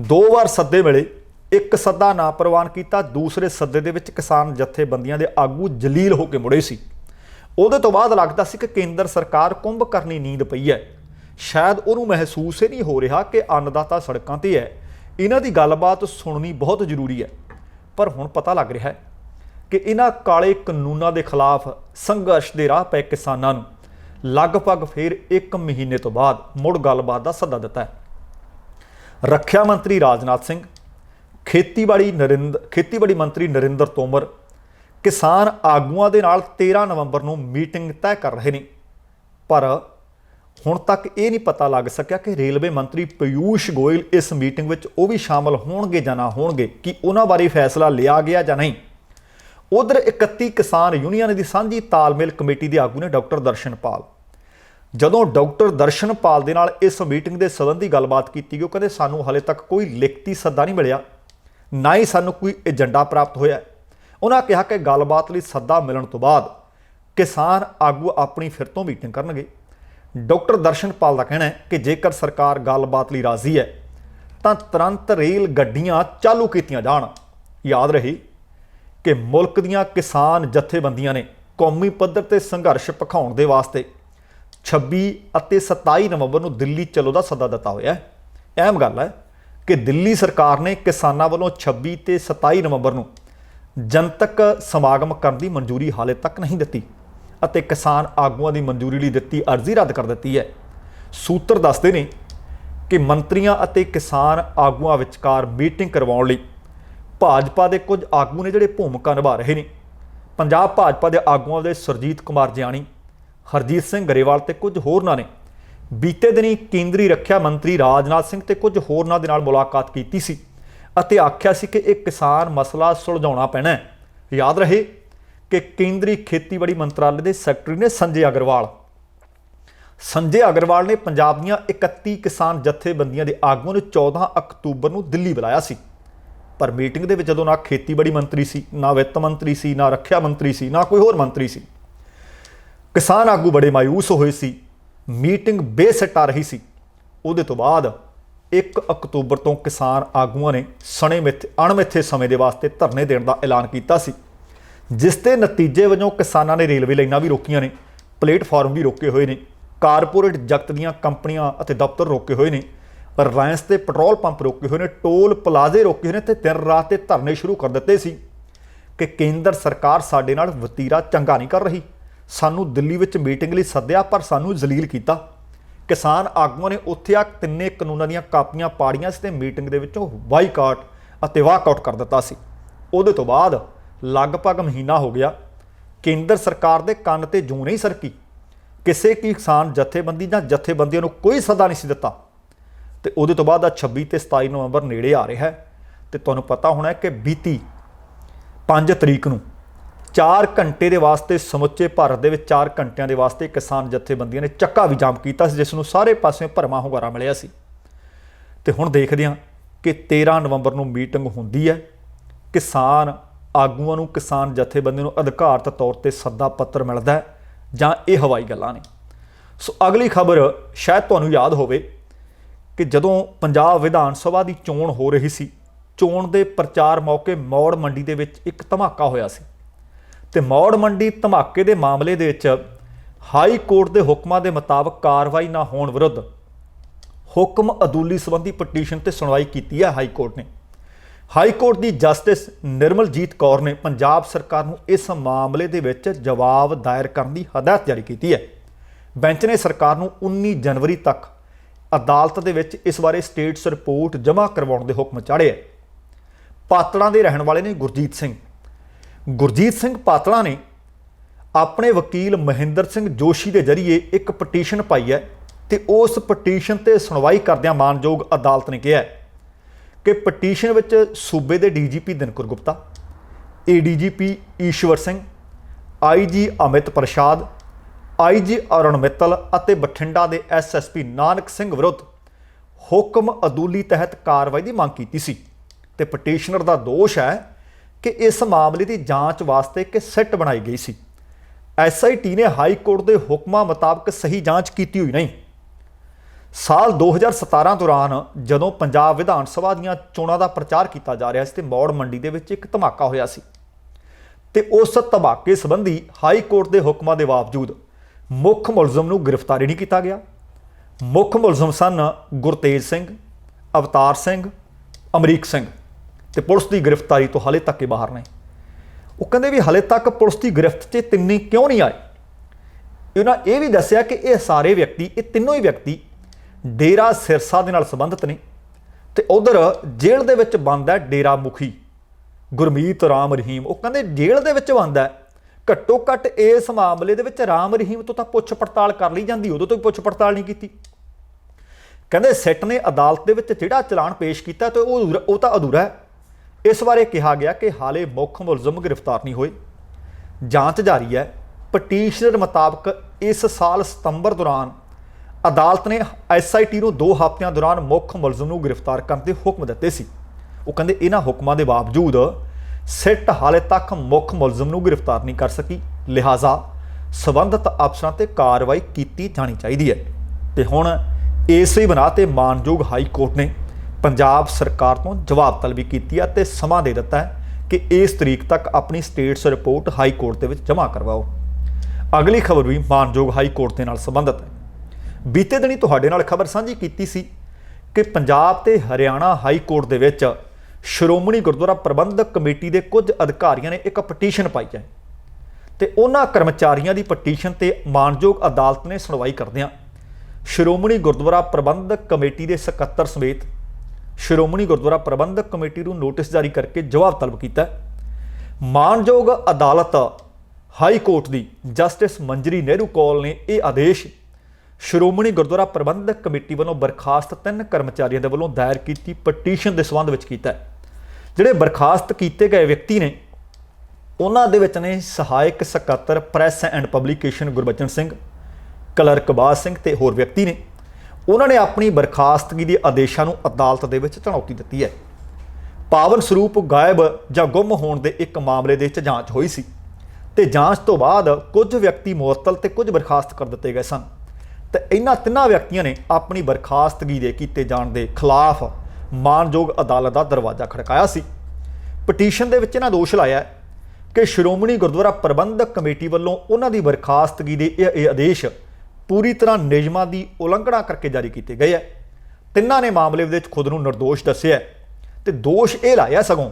2 ਵਾਰ ਸੱਦੇ ਮਿਲੇ, ਇੱਕ ਸੱਦਾ ਨਾ ਪ੍ਰਵਾਨ ਕੀਤਾ, ਦੂਸਰੇ ਸੱਦੇ ਦੇ ਵਿੱਚ ਕਿਸਾਨ ਜਥੇਬੰਦੀਆਂ ਦੇ ਆਗੂ ਜਲੀਲ ਹੋ ਕੇ ਮੁੜੇ ਸੀ। ਉਹਦੇ ਤੋਂ ਬਾਅਦ ਲੱਗਦਾ ਸੀ ਕਿ ਕੇਂਦਰ ਸਰਕਾਰ ਕੁੰਭਕਰਨੀ ਨੀਂਦ ਪਈ ਹੈ, ਸ਼ਾਇਦ ਉਹਨੂੰ ਮਹਿਸੂਸ ਹੀ ਨਹੀਂ ਹੋ ਰਿਹਾ ਕਿ ਅੰਨਦਾਤਾ ਸੜਕਾਂ 'ਤੇ ਹੈ, ਇਹਨਾਂ ਦੀ ਗੱਲਬਾਤ ਸੁਣਨੀ ਬਹੁਤ ਜ਼ਰੂਰੀ ਹੈ। ਪਰ ਹੁਣ ਪਤਾ ਲੱਗ ਰਿਹਾ ਹੈ ਕਿ ਇਹਨਾਂ ਕਾਲੇ ਕਾਨੂੰਨਾਂ ਦੇ ਖਿਲਾਫ ਸੰਘਰਸ਼ ਦੇ ਰਾਹ ਪਏ ਕਿਸਾਨਾਂ ਨੂੰ ਲਗਭਗ ਫਿਰ 1 ਮਹੀਨੇ ਤੋਂ ਬਾਅਦ ਮੁੜ ਗੱਲਬਾਤ ਦਾ ਸੱਦਾ ਦਿੱਤਾ ਹੈ। ਰੱਖਿਆ ਮੰਤਰੀ ਰਾਜਨਾਥ ਸਿੰਘ, ਖੇਤੀਬਾੜੀ ਮੰਤਰੀ ਨਰਿੰਦਰ ਤੋਮਰ ਕਿਸਾਨ ਆਗੂਆਂ ਦੇ ਨਾਲ 13 ਨਵੰਬਰ ਨੂੰ ਮੀਟਿੰਗ ਤੈਅ ਕਰ ਰਹੇ ਨੇ। ਪਰ ਹੁਣ ਤੱਕ ਇਹ ਨਹੀਂ ਪਤਾ ਲੱਗ ਸਕਿਆ ਕਿ ਰੇਲਵੇ ਮੰਤਰੀ ਪਿਊਸ਼ ਗੋਇਲ ਇਸ ਮੀਟਿੰਗ ਵਿੱਚ ਉਹ ਵੀ ਸ਼ਾਮਲ ਹੋਣਗੇ ਜਾਂ ਨਾ ਹੋਣਗੇ, ਕਿ ਉਹਨਾਂ ਬਾਰੇ ਫੈਸਲਾ ਲਿਆ ਗਿਆ ਜਾਂ ਨਹੀਂ। ਉਧਰ 31 ਕਿਸਾਨ ਯੂਨੀਅਨ ਦੀ ਸਾਂਝੀ ਤਾਲਮੇਲ ਕਮੇਟੀ ਦੇ ਆਗੂ ਨੇ ਡਾਕਟਰ ਦਰਸ਼ਨਪਾਲ, ਜਦੋਂ ਡਾਕਟਰ ਦਰਸ਼ਨਪਾਲ ਦੇ ਨਾਲ ਇਸ ਮੀਟਿੰਗ ਦੇ ਸੰਬੰਧੀ ਗੱਲਬਾਤ ਕੀਤੀ ਗਈ, ਉਹ ਕਹਿੰਦੇ ਸਾਨੂੰ ਹਾਲੇ ਤੱਕ ਕੋਈ ਲਿਖਤੀ ਸੱਦਾ ਨਹੀਂ ਮਿਲਿਆ, ਨਾ ਹੀ ਸਾਨੂੰ ਕੋਈ ਏਜੰਡਾ ਪ੍ਰਾਪਤ ਹੋਇਆ। ਉਹਨਾਂ ਕਿਹਾ ਕਿ ਗੱਲਬਾਤ ਲਈ ਸੱਦਾ ਮਿਲਣ ਤੋਂ ਬਾਅਦ ਕਿਸਾਨ ਆਗੂ ਆਪਣੀ ਫਿਰ ਤੋਂ ਮੀਟਿੰਗ ਕਰਨਗੇ। ਡਾਕਟਰ ਦਰਸ਼ਨਪਾਲ ਦਾ ਕਹਿਣਾ ਹੈ ਕਿ ਜੇਕਰ ਸਰਕਾਰ ਗੱਲਬਾਤ ਲਈ ਰਾਜ਼ੀ ਹੈ ਤਾਂ ਤੁਰੰਤ ਰੇਲ ਗੱਡੀਆਂ ਚਾਲੂ ਕੀਤੀਆਂ ਜਾਣ। ਯਾਦ ਰਹੇ ਕਿ ਮੁਲਕ ਦੀਆਂ ਕਿਸਾਨ ਜਥੇਬੰਦੀਆਂ ਨੇ ਕੌਮੀ ਪੱਧਰ 'ਤੇ ਸੰਘਰਸ਼ ਭਖਾਉਣ ਦੇ ਵਾਸਤੇ 26 ਅਤੇ 27 ਨਵੰਬਰ ਨੂੰ ਦਿੱਲੀ ਚਲੋ ਦਾ ਸੱਦਾ ਦਿੱਤਾ ਹੋਇਆ ਹੈ। ਅਹਿਮ ਗੱਲ ਹੈ ਕਿ ਦਿੱਲੀ ਸਰਕਾਰ ਨੇ ਕਿਸਾਨਾਂ ਵੱਲੋਂ 26 ਤੇ 27 ਨਵੰਬਰ ਨੂੰ ਜਨਤਕ ਸਮਾਗਮ ਕਰਨ ਦੀ ਮਨਜ਼ੂਰੀ ਹਾਲੇ ਤੱਕ ਨਹੀਂ ਦਿੱਤੀ ਅਤੇ ਕਿਸਾਨ ਆਗੂਆਂ ਦੀ ਮਨਜ਼ੂਰੀ ਲਈ ਦਿੱਤੀ ਅਰਜ਼ੀ ਰੱਦ ਕਰ ਦਿੱਤੀ ਹੈ। ਸੂਤਰ ਦੱਸਦੇ ਨੇ ਕਿ ਮੰਤਰੀਆਂ ਅਤੇ ਕਿਸਾਨ ਆਗੂਆਂ ਵਿਚਕਾਰ ਮੀਟਿੰਗ ਕਰਵਾਉਣ ਲਈ ਭਾਜਪਾ ਦੇ ਕੁਝ ਆਗੂ ਨੇ ਜਿਹੜੇ ਭੂਮਿਕਾ ਨਿਭਾ ਰਹੇ ਨੇ। ਪੰਜਾਬ ਭਾਜਪਾ ਦੇ ਆਗੂਆਂ ਦੇ ਸੁਰਜੀਤ ਕੁਮਾਰ ਜਿਆਣੀ, ਹਰਜੀਤ ਸਿੰਘ ਗਰੇਵਾਲ ਤੇ ਕੁਝ ਹੋਰਨਾਂ ਨੇ ਬੀਤੇ ਦਿਨੀ ਕੇਂਦਰੀ ਰੱਖਿਆ ਮੰਤਰੀ ਰਾਜਨਾਥ ਸਿੰਘ ਤੇ ਕੁਝ ਹੋਰਨਾਂ ਦੇ ਨਾਲ ਮੁਲਾਕਾਤ ਕੀਤੀ ਸੀ ਅਤੇ ਆਖਿਆ ਸੀ ਕਿ ਇਹ ਕਿਸਾਨ ਮਸਲਾ ਸੁਲਝਾਉਣਾ ਪੈਣਾ ਹੈ। ਯਾਦ ਰਹੇ कि केंद्रीय खेतीबाड़ी मंत्रालय के सैकटरी ने संजय अग्रवाल ने पंजाब ਦੀਆਂ 31 किसान जथेबंदियों के आगुओं ने 14 अक्तूबर ਨੂੰ दिल्ली बुलाया सी। पर मीटिंग ਦੇ ਵਿੱਚ ਜਦੋਂ ना खेतीबाड़ी मंत्री सी, ना ਵਿੱਤ मंत्री सी, ना ਰੱਖਿਆ मंत्री सी, ना कोई होर मंत्री सी। किसान आगू बड़े मायूस होए सी, मीटिंग बेसिट आ रही सी। ਉਹਦੇ ਤੋਂ ਬਾਅਦ 1 अक्तूबर ਤੋਂ किसान आगूआं ने अणमिथे समय के वास्ते धरने देने का ऐलान किया सी, जिस के नतीजे वजों किसानों ने रेलवे लाइनां भी रोकियां ने, प्लेटफॉर्म भी रोके हुए हैं, कारपोरेट जगत दीयां कंपनियां अते दफ्तर रोके हुए हैं, रिलायंस के पेट्रोल पंप रोके हुए हैं, टोल प्लाजे रोके हुए हैं, तो दिन रात के धरने शुरू कर दिते सी कि केंद्र सरकार साडे नाल वतीरा चंगा नहीं कर रही, सानू दिल्ली विच मीटिंग लई सद्दिया पर सानू जलील किया। किसान आगूआं ने उत्थे आ तिन्ने कानूनां दीयां कापियां पाड़ियां सी ते मीटिंग दे विचों बाईकाट अते वाकआउट कर दिता सी। उहदे तो बाद लगभग महीना हो गया, केंद्र सरकार दे कंन ते जूं नहीं सरकी, किसी किसान जथेबंदी जां जथेबंदियों नूं कोई सदा नहीं सी दिता। ते उहदे तो बाद 26 ते 27 नवंबर नेड़े आ रहा है, तो तुहानूं पता होना है कि बीती 5 तरीक नूं 4 घंटे के वास्ते समुचे भारत के 4 घंटिया के वास्ते किसान जथेबंदियों ने चक्का भी जाम किया, जिसनों सारे पासों भरमा हुंगारा मिलिया सी। ते हुण देखदे हां कि 13 नवंबर नूं मीटिंग हुंदी है, किसान आगूआं नूं किसान जथेबंदियों नूं अधिकारत तौर पर सद्दा पत्र मिलदा है जां ये हवाई गल्लां ने। सो अगली खबर शायद तुहानूं याद होवे कि जदों पंजाब विधान सभा की चोण हो रही सी, चोण के प्रचार मौके मौड़ मंडी के विच एक धमाका होया सी। ते मौड़ मंडी धमाके के मामले दे विच हाई कोर्ट के हुक्मां के मुताबक कार्रवाई ना होने विरुद्ध हुक्म अदूली संबंधी पटीशन ते सुनवाई की है हाई कोर्ट ने। हाई कोर्ट की जस्टिस निर्मलजीत कौर ने पंजाब सरकार नूं इस मामले दे विच जवाब दायर करने की हदायत जारी की है। बेंच ने सरकार नूं 19 जनवरी तक अदालत दे विच इस बारे स्टेटस रिपोर्ट जमा करवाउण दे हुक्म चाढ़े है। पातड़ा के रहने वाले ने गुरजीत सिंह पातड़ा ने अपने वकील महेंद्र सिंह जोशी के जरिए एक पटीशन पाई है, तो उस पटीशन ते सुनवाई करदियां मानयोग अदालत ने कहा है कि पटीशन विच सूबे के DGP Dinkar Gupta, ADGP Ishwar Singh, IG Amit प्रसाद, IG अरुण मित्तल अते बठिंडा के SSP नानक सिंह विरुद्ध हुक्म अदूली तहत कार्रवाई की मांग की सी। ते पटीशनर का दोष है कि इस मामले की जांच वास्ते एक सिट बनाई गई सी। SIT ने हाई कोर्ट के हुक्मां मुताबक सही जांच की हुई नहीं। साल 2017 दौरान जदों पंजाब विधान सभा दीयां चोणां दा प्रचार किया जा रहा सी, मौड़ मंडी दे विच एक धमाका होया सी, ते उस धमाके संबंधी हाई कोर्ट के हुक्मां दे बावजूद मुख मुलजम नूं गिरफ्तारी नहीं किया गया। मुख मुलजम सन गुरतेज सिंह, अवतार सिंह, अमरीक सिंह, ते पुलिस की गिरफ्तारी तो हाले तक के बाहर ने। वो कहते भी हाले तक पुलिस की गिरफ्त से तिन्ने क्यों नहीं आए। उन्होंने ये भी दस्सिया कि ये सारे व्यक्ति, ये तीनों ही व्यक्ति डेरा सिरसा दे नाल संबंधित ने, ते उधर जेल दे विच बंद है डेरा मुखी गुरमीत राम रहीम। वो कहते जेल दे विच बंद है, घट्टो घट्ट इस मामले दे विच राम रहीम तो पुछ पड़ताल कर ली जाती, उदों तो पुछ पड़ताल नहीं की। कहते सिट ने अदालत दे विच जिहड़ा चलान पेश किया तो वो तो अधूरा है। इस बारे कहा गया कि हाले मुख मुलजम गिरफ्तार नहीं होए, जांच जारी है। पटीशनर मुताबक इस साल सितंबर दौरान अदालत ने SIT नूं 2 हफ्तिਆਂ दौरान मुख मुलजम नूं गिरफ्तार करने के हुक्म दिते सी। वो कहते इन्हां हुक्मां दे बावजूद सिट हाले तक मुख मुलजम नूं गिरफ्तार नहीं कर सकी, लिहाजा संबंधित अफसरां ते कार्रवाई की जानी चाहिए है। ते हुण इस ही बना ते मानयोग हाई कोर्ट ने पंजाब सरकार तो जवाब तलबी की है ते समा दे दिता है कि इस तरीक तक अपनी स्टेटस रिपोर्ट हाई कोर्ट के जमा करवाओ। अगली खबर भी मानयोग हाई कोर्ट के नाल संबंधित है। बीते दिनी तुहाडे नाल खबर साझी की सी कि पंजाब ते हरियाणा हाई कोर्ट दे विच श्रोमणी गुरुद्वारा प्रबंधक कमेटी के कुछ अधिकारियों ने एक पटीशन पाई है, तो उन्होंने कर्मचारियों की पटीशन ते मानयोग अदालत ने सुनवाई करदियां श्रोमणी गुरुद्वारा प्रबंधक कमेटी के सकत्तर समेत श्रोमणी गुरुद्वारा प्रबंधक कमेटी को नोटिस जारी करके जवाब तलब किया। मानयोग अदालत हाई कोर्ट की जस्टिस मंजरी नेहरू कौल ने यह आदेश श्रोमणी गुरुद्वारा प्रबंधक कमेटी वालों बरखास्त 3 कर्मचारियों के वालों दायर की पटीशन के संबंध में किया। जिहड़े बरखास्त किए गए व्यक्ति ने ਉਹਨਾਂ ਦੇ ਵਿੱਚ ਨੇ ਸਹਾਇਕ ਸਕੱਤਰ press and publication Gurbachan Singh, clerk Baj Singh ਤੇ ਹੋਰ ਵਿਅਕਤੀ ਨੇ। ਉਹਨਾਂ ਨੇ ਆਪਣੀ ਬਰਖਾਸਤਗੀ ਦੇ ਆਦੇਸ਼ਾਂ ਨੂੰ ਅਦਾਲਤ ਦੇ ਵਿੱਚ ਚੁਣੌਤੀ ਦਿੱਤੀ ਹੈ। ਪਾਵਨ ਸਰੂਪ ਗਾਇਬ ਜਾਂ ਗੁੰਮ ਹੋਣ ਦੇ ਇੱਕ ਮਾਮਲੇ ਦੇ ਵਿੱਚ ਜਾਂਚ ਹੋਈ ਸੀ ਤੇ ਜਾਂਚ ਤੋਂ ਬਾਅਦ ਕੁਝ ਵਿਅਕਤੀ ਮੁਅੱਤਲ ਤੇ ਕੁਝ ਬਰਖਾਸਤ ਕਰ ਦਿੱਤੇ ਗਏ ਸਨ ਤੇ ਇਹਨਾਂ ਤਿੰਨਾਂ ਵਿਅਕਤੀਆਂ ਨੇ ਆਪਣੀ ਬਰਖਾਸਤਗੀ ਦੇ ਕੀਤੇ ਜਾਣ ਦੇ ਖਿਲਾਫ ਮਾਨਯੋਗ ਅਦਾਲਤ ਦਾ ਦਰਵਾਜ਼ਾ ਖੜਕਾਇਆ ਸੀ। ਪਟੀਸ਼ਨ ਦੇ ਵਿੱਚ ਇਹਨਾਂ ਦੋਸ਼ ਲਾਇਆ ਕਿ ਸ਼੍ਰੋਮਣੀ ਗੁਰਦੁਆਰਾ ਪ੍ਰਬੰਧਕ ਕਮੇਟੀ ਵੱਲੋਂ ਉਹਨਾਂ ਦੀ ਬਰਖਾਸਤਗੀ ਦੇ ਇਹ ਆਦੇਸ਼ ਪੂਰੀ ਤਰ੍ਹਾਂ ਨਿਯਮਾਂ ਦੀ ਉਲੰਘਣਾ ਕਰਕੇ ਜਾਰੀ ਕੀਤੇ ਗਏ ਹੈ। ਤਿੰਨਾਂ ਨੇ ਮਾਮਲੇ ਵਿੱਚ ਖੁਦ ਨੂੰ ਨਿਰਦੋਸ਼ ਦੱਸਿਆ ਤੇ ਦੋਸ਼ ਇਹ ਲਾਇਆ ਸਗੋਂ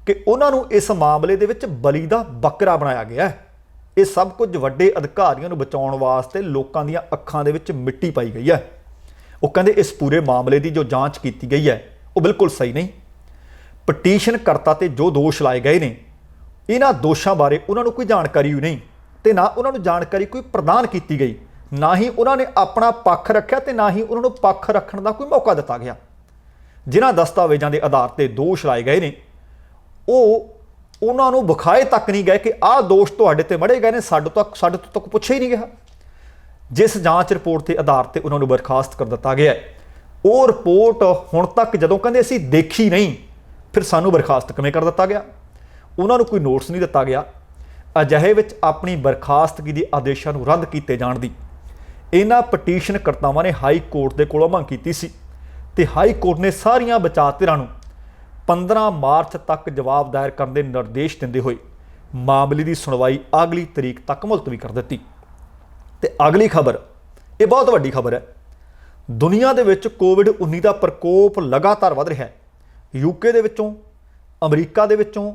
ਕਿ ਉਹਨਾਂ ਨੂੰ ਇਸ ਮਾਮਲੇ ਦੇ ਵਿੱਚ ਬਲੀ ਦਾ ਬੱਕਰਾ ਬਣਾਇਆ ਗਿਆ ਹੈ। ਇਹ ਸਭ ਕੁਝ ਵੱਡੇ ਅਧਿਕਾਰੀਆਂ ਨੂੰ ਬਚਾਉਣ ਵਾਸਤੇ ਲੋਕਾਂ ਦੀਆਂ ਅੱਖਾਂ ਦੇ ਵਿੱਚ ਮਿੱਟੀ ਪਾਈ ਗਈ ਹੈ। ਉਹ ਕਹਿੰਦੇ ਇਸ ਪੂਰੇ ਮਾਮਲੇ ਦੀ ਜੋ ਜਾਂਚ ਕੀਤੀ ਗਈ ਹੈ ਉਹ ਬਿਲਕੁਲ ਸਹੀ ਨਹੀਂ। ਪਟੀਸ਼ਨ ਕਰਤਾ ਤੇ ਜੋ ਦੋਸ਼ ਲਾਏ ਗਏ ਨੇ ਇਹਨਾਂ ਦੋਸ਼ਾਂ ਬਾਰੇ ਉਹਨਾਂ ਨੂੰ ਕੋਈ ਜਾਣਕਾਰੀ ਨਹੀਂ ਤੇ ਨਾ ਉਹਨਾਂ ਨੂੰ ਜਾਣਕਾਰੀ ਕੋਈ ਪ੍ਰਦਾਨ ਕੀਤੀ ਗਈ, ਨਾ ਹੀ ਉਹਨਾਂ ਨੇ ਆਪਣਾ ਪੱਖ ਰੱਖਿਆ ਤੇ ਨਾ ਹੀ ਉਹਨਾਂ ਨੂੰ ਪੱਖ ਰੱਖਣ ਦਾ ਕੋਈ ਮੌਕਾ ਦਿੱਤਾ ਗਿਆ। ਜਿਨ੍ਹਾਂ ਦਸਤਾਵੇਜ਼ਾਂ ਦੇ ਆਧਾਰ ਤੇ ਦੋਸ਼ ਲਾਏ ਗਏ ਨੇ ਉਹ ਉਹਨਾਂ ਨੂੰ ਵਿਖਾਏ ਤੱਕ ਨਹੀਂ ਗਏ ਕਿ ਆਹ ਦੋਸ਼ ਤੁਹਾਡੇ ਤੇ ਮੜੇ ਗਏ ਨੇ, ਸਾਡੇ ਤੋਂ ਤੱਕ ਪੁੱਛਿਆ ਹੀ ਨਹੀਂ ਗਿਆ। ਜਿਸ ਜਾਂਚ ਰਿਪੋਰਟ ਦੇ ਆਧਾਰ ਤੇ ਉਹਨਾਂ ਨੂੰ ਬਰਖਾਸਤ ਕਰ ਦਿੱਤਾ ਗਿਆ ਉਹ ਰਿਪੋਰਟ ਹੁਣ ਤੱਕ ਜਦੋਂ ਕਹਿੰਦੇ ਅਸੀਂ ਦੇਖੀ ਨਹੀਂ, ਫਿਰ ਸਾਨੂੰ ਬਰਖਾਸਤ ਕਿਵੇਂ ਕਰ ਦਿੱਤਾ ਗਿਆ? ਉਹਨਾਂ ਨੂੰ ਕੋਈ ਨੋਟਿਸ ਨਹੀਂ ਦਿੱਤਾ ਗਿਆ। ਅਜਿਹੇ ਵਿੱਚ ਆਪਣੀ ਬਰਖਾਸਤਗੀ ਦੇ ਆਦੇਸ਼ਾਂ ਨੂੰ ਰੱਦ ਕੀਤੇ ਜਾਣ ਦੀ ਇਹਨਾਂ ਪਟੀਸ਼ਨ ਕਰਤਾਵਾਂ ਨੇ ਹਾਈ ਕੋਰਟ ਦੇ ਕੋਲੋਂ ਮੰਗ ਕੀਤੀ ਸੀ ਤੇ ਹਾਈ ਕੋਰਟ ਨੇ ਸਾਰੀਆਂ ਬਚਾਅ ਧਿਰਾਂ ਨੂੰ 15 ਮਾਰਚ ਤੱਕ ਜਵਾਬ ਦਾਇਰ ਕਰਨ ਦੇ ਨਿਰਦੇਸ਼ ਦਿੰਦੇ ਹੋਏ ਮਾਮਲੇ ਦੀ ਸੁਣਵਾਈ ਅਗਲੀ ਤਰੀਕ ਤੱਕ ਮੁਲਤਵੀ ਕਰ ਦਿੱਤੀ। ਤੇ ਅਗਲੀ ਖਬਰ, ਇਹ ਬਹੁਤ ਵੱਡੀ ਖਬਰ ਹੈ। ਦੁਨੀਆ ਦੇ ਵਿੱਚ ਕੋਵਿਡ-19 ਦਾ ਪ੍ਰਕੋਪ ਲਗਾਤਾਰ ਵੱਧ ਰਿਹਾ ਹੈ। ਯੂਕੇ ਦੇ ਵਿੱਚੋਂ, ਅਮਰੀਕਾ ਦੇ ਵਿੱਚੋਂ,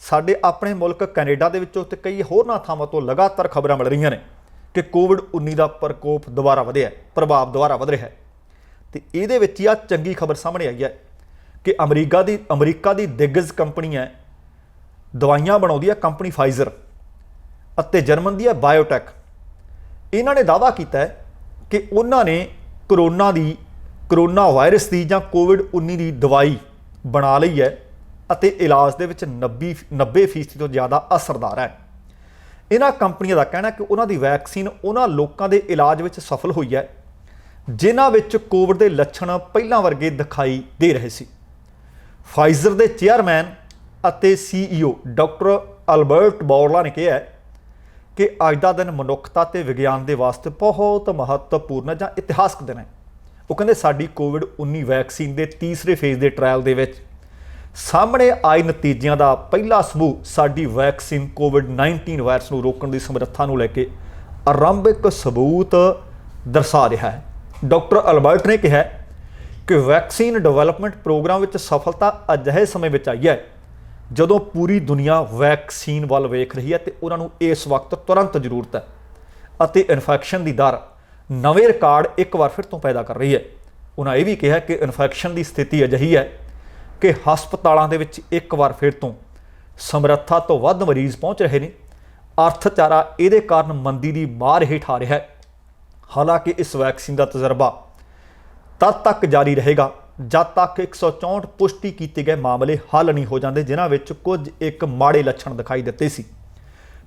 ਸਾਡੇ ਆਪਣੇ ਮੁਲਕ ਕੈਨੇਡਾ ਦੇ ਵਿੱਚੋਂ ਤੇ ਕਈ ਹੋਰਨਾਂ ਥਾਵਾਂ ਤੋਂ ਲਗਾਤਾਰ ਖਬਰਾਂ ਮਿਲ ਰਹੀਆਂ ਨੇ ਕਿ ਕੋਵਿਡ-19 ਦਾ ਪ੍ਰਕੋਪ ਦੁਬਾਰਾ ਵਧਿਆ, ਪ੍ਰਭਾਵ ਦੁਬਾਰਾ ਵਧ ਰਿਹਾ ਹੈ। ਤੇ ਇਹਦੇ ਵਿੱਚ ਹੀ ਆ ਚੰਗੀ ਖਬਰ ਸਾਹਮਣੇ ਆਈ ਹੈ ਕਿ ਅਮਰੀਕਾ ਦੀ ਦਿੱਗਜ ਕੰਪਨੀ ਹੈ, ਦਵਾਈਆਂ ਬਣਾਉਂਦੀ ਹੈ ਕੰਪਨੀ ਫਾਈਜ਼ਰ ਅਤੇ ਜਰਮਨ ਦੀ ਹੈ ਬਾਇਓਟੈਕ। ਇਹਨਾਂ ਨੇ ਦਾਅਵਾ ਕੀਤਾ ਹੈ ਕਿ ਉਹਨਾਂ ਨੇ ਕਰੋਨਾ ਵਾਇਰਸ ਦੀ ਜਾਂ ਕੋਵਿਡ-19 ਦੀ ਦਵਾਈ ਬਣਾ ਲਈ ਹੈ ਅਤੇ ਇਲਾਜ ਦੇ ਵਿੱਚ 90% ਤੋਂ ਜ਼ਿਆਦਾ ਅਸਰਦਾਰ ਹੈ। ਇਹਨਾਂ ਕੰਪਨੀਆਂ ਦਾ ਕਹਿਣਾ ਕਿ ਉਹਨਾਂ ਦੀ ਵੈਕਸੀਨ ਉਹਨਾਂ ਲੋਕਾਂ ਦੇ ਇਲਾਜ ਵਿੱਚ ਸਫਲ ਹੋਈ ਹੈ ਜਿਨ੍ਹਾਂ ਵਿੱਚ ਕੋਵਿਡ ਦੇ ਲੱਛਣ ਪਹਿਲਾਂ ਵਰਗੇ ਦਿਖਾਈ ਦੇ ਰਹੇ ਸੀ। ਫਾਈਜ਼ਰ ਦੇ ਚੇਅਰਮੈਨ ਅਤੇ CEO ਡਾਕਟਰ ਅਲਬਰਟ ਬੌਰਲਾ ਨੇ ਕਿਹਾ ਕਿ ਅੱਜ ਦਾ ਦਿਨ ਮਨੁੱਖਤਾ ਤੇ ਵਿਗਿਆਨ ਦੇ ਵਾਸਤੇ ਬਹੁਤ ਮਹੱਤਵਪੂਰਨ ਹੈ ਜਾਂ ਇਤਿਹਾਸਕ ਦਿਨ ਹੈ। ਉਹ ਕਹਿੰਦੇ ਸਾਡੀ ਕੋਵਿਡ-19 ਵੈਕਸੀਨ ਦੇ ਤੀਸਰੇ ਫੇਜ਼ ਦੇ ਟ੍ਰਾਇਲ ਦੇ ਵਿੱਚ ਸਾਹਮਣੇ ਆਏ ਨਤੀਜਿਆਂ ਦਾ ਪਹਿਲਾ ਸਬੂਤ ਸਾਡੀ ਵੈਕਸੀਨ ਕੋਵਿਡ-19 ਵਾਇਰਸ ਨੂੰ ਰੋਕਣ ਦੀ ਸਮਰੱਥਾ ਨੂੰ ਲੈ ਕੇ ਆਰੰਭਿਕ ਸਬੂਤ ਦਰਸਾ ਰਿਹਾ ਹੈ। ਡਾਕਟਰ ਅਲਬਰਟ ਨੇ ਕਿਹਾ ਕਿ ਵੈਕਸੀਨ ਡਿਵੈਲਪਮੈਂਟ ਪ੍ਰੋਗਰਾਮ ਵਿੱਚ ਸਫਲਤਾ ਅਜਿਹੇ ਸਮੇਂ ਵਿੱਚ ਆਈ ਹੈ ਜਦੋਂ ਪੂਰੀ ਦੁਨੀਆ ਵੈਕਸੀਨ ਵੱਲ ਵੇਖ ਰਹੀ ਹੈ ਤੇ ਉਹਨਾਂ ਨੂੰ ਇਸ ਵਕਤ ਤੁਰੰਤ ਜ਼ਰੂਰਤ ਹੈ ਅਤੇ ਇਨਫੈਕਸ਼ਨ ਦੀ ਦਰ ਨਵੇਂ ਰਿਕਾਰਡ ਇੱਕ ਵਾਰ ਫਿਰ ਤੋਂ ਪੈਦਾ ਕਰ ਰਹੀ ਹੈ। ਉਹਨਾਂ ਇਹ ਵੀ ਕਿਹਾ ਕਿ ਇਨਫੈਕਸ਼ਨ ਦੀ ਸਥਿਤੀ ਅਜਿਹੀ ਹੈ ਕਿ ਹਸਪਤਾਲਾਂ ਦੇ ਵਿੱਚ ਇੱਕ ਵਾਰ ਫਿਰ ਤੋਂ ਸਮਰੱਥਾ ਤੋਂ ਵੱਧ ਮਰੀਜ਼ ਪਹੁੰਚ ਰਹੇ ਨੇ। ਅਰਥਚਾਰਾ ਇਹਦੇ ਕਾਰਨ ਮੰਦੀ ਦੀ ਮਾਰ ਹੇਠ ਆ ਰਿਹਾ ਹੈ। ਹਾਲਾਂਕਿ ਇਸ ਵੈਕਸੀਨ ਦਾ ਤਜਰਬਾ ਤਦ ਤੱਕ ਜਾਰੀ ਰਹੇਗਾ ਜਦ ਤੱਕ 164 ਪੁਸ਼ਟੀ ਕੀਤੇ ਗਏ ਮਾਮਲੇ ਹੱਲ ਨਹੀਂ ਹੋ ਜਾਂਦੇ ਜਿਨ੍ਹਾਂ ਵਿੱਚ ਕੁਝ ਇੱਕ ਮਾੜੇ ਲੱਛਣ ਦਿਖਾਈ ਦਿੱਤੇ ਸੀ।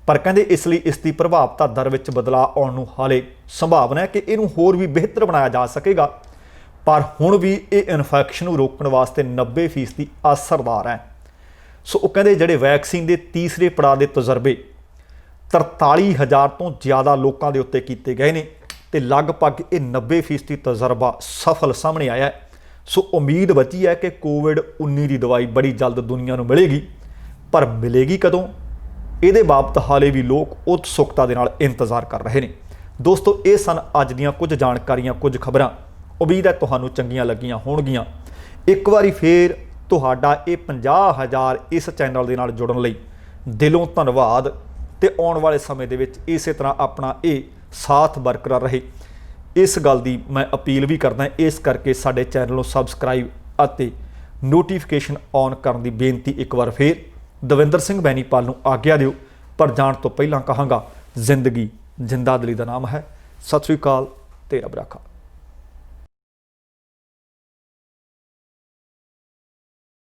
ਪਰ ਕਹਿੰਦੇ ਇਸ ਲਈ ਇਸ ਦੀ ਪ੍ਰਭਾਵਤਾ ਦਰ ਵਿੱਚ ਬਦਲਾਅ ਆਉਣ ਨੂੰ ਹਾਲੇ ਸੰਭਾਵਨਾ ਹੈ ਕਿ ਇਹਨੂੰ ਹੋਰ ਵੀ ਬਿਹਤਰ ਬਣਾਇਆ ਜਾ ਸਕੇਗਾ, ਪਰ ਹੁਣ ਵੀ ਇਹ ਇਨਫੈਕਸ਼ਨ ਨੂੰ ਰੋਕਣ ਵਾਸਤੇ 90% ਅਸਰਦਾਰ ਹੈ। ਸੋ ਉਹ ਕਹਿੰਦੇ ਜਿਹੜੇ ਵੈਕਸੀਨ ਦੇ ਤੀਸਰੇ ਪੜਾਅ ਦੇ ਤਜਰਬੇ 43,000 ਤੋਂ ਜ਼ਿਆਦਾ ਲੋਕਾਂ ਦੇ ਉੱਤੇ ਕੀਤੇ ਗਏ ਨੇ ਤੇ ਲਗਭਗ ਇਹ 90% ਤਜਰਬਾ ਸਫਲ ਸਾਹਮਣੇ ਆਇਆ ਹੈ। ਸੋ ਉਮੀਦ ਬਚੀ ਹੈ ਕਿ ਕੋਵਿਡ-19 ਦੀ ਦਵਾਈ ਬੜੀ ਜਲਦ ਦੁਨੀਆ ਨੂੰ ਮਿਲੇਗੀ, ਪਰ ਮਿਲੇਗੀ ਕਦੋਂ ਇਹਦੇ ਬਾਬਤ ਹਾਲੇ ਵੀ ਲੋਕ ਉਤਸੁਕਤਾ ਦੇ ਨਾਲ ਇੰਤਜ਼ਾਰ ਕਰ ਰਹੇ ਨੇ। ਦੋਸਤੋ, ਇਹ ਸਨ ਅੱਜ ਦੀਆਂ ਕੁਝ ਜਾਣਕਾਰੀਆਂ, ਕੁਝ ਖਬਰਾਂ। ਉਮੀਦ ਹੈ ਤੁਹਾਨੂੰ ਚੰਗੀਆਂ ਲੱਗੀਆਂ ਹੋਣਗੀਆਂ। ਇੱਕ ਵਾਰੀ ਫੇਰ ਤੁਹਾਡਾ ਇਹ 50,000 ਇਸ ਚੈਨਲ ਦੇ ਨਾਲ ਜੁੜਨ ਲਈ ਦਿਲੋਂ ਧੰਨਵਾਦ ਤੇ ਆਉਣ ਵਾਲੇ ਸਮੇਂ ਦੇ ਵਿੱਚ ਇਸੇ ਤਰ੍ਹਾਂ ਆਪਣਾ ਇਹ ਸਾਥ ਬਰਕਰਾਰ ਰਹੇ, ਇਸ ਗੱਲ ਦੀ ਮੈਂ ਅਪੀਲ ਵੀ ਕਰਦਾ। ਇਸ ਕਰਕੇ ਸਾਡੇ ਚੈਨਲ ਨੂੰ ਸਬਸਕ੍ਰਾਈਬ ਅਤੇ ਨੋਟੀਫਿਕੇਸ਼ਨ ਔਨ ਕਰਨ ਦੀ ਬੇਨਤੀ ਇੱਕ ਵਾਰ ਫੇਰ। ਦਵਿੰਦਰ ਸਿੰਘ ਬੈਨੀਪਾਲ ਨੂੰ ਆਗਿਆ ਦਿਓ, ਪਰ ਜਾਣ ਤੋਂ ਪਹਿਲਾਂ ਕਹਾਂਗਾ ਜ਼ਿੰਦਗੀ ਜਿੰਦਾ ਦਿਲੀ ਦਾ ਨਾਮ ਹੈ। ਸਤਿ ਸ੍ਰੀ ਅਕਾਲ ਤੇ ਰੱਬ ਰਾਖਾ।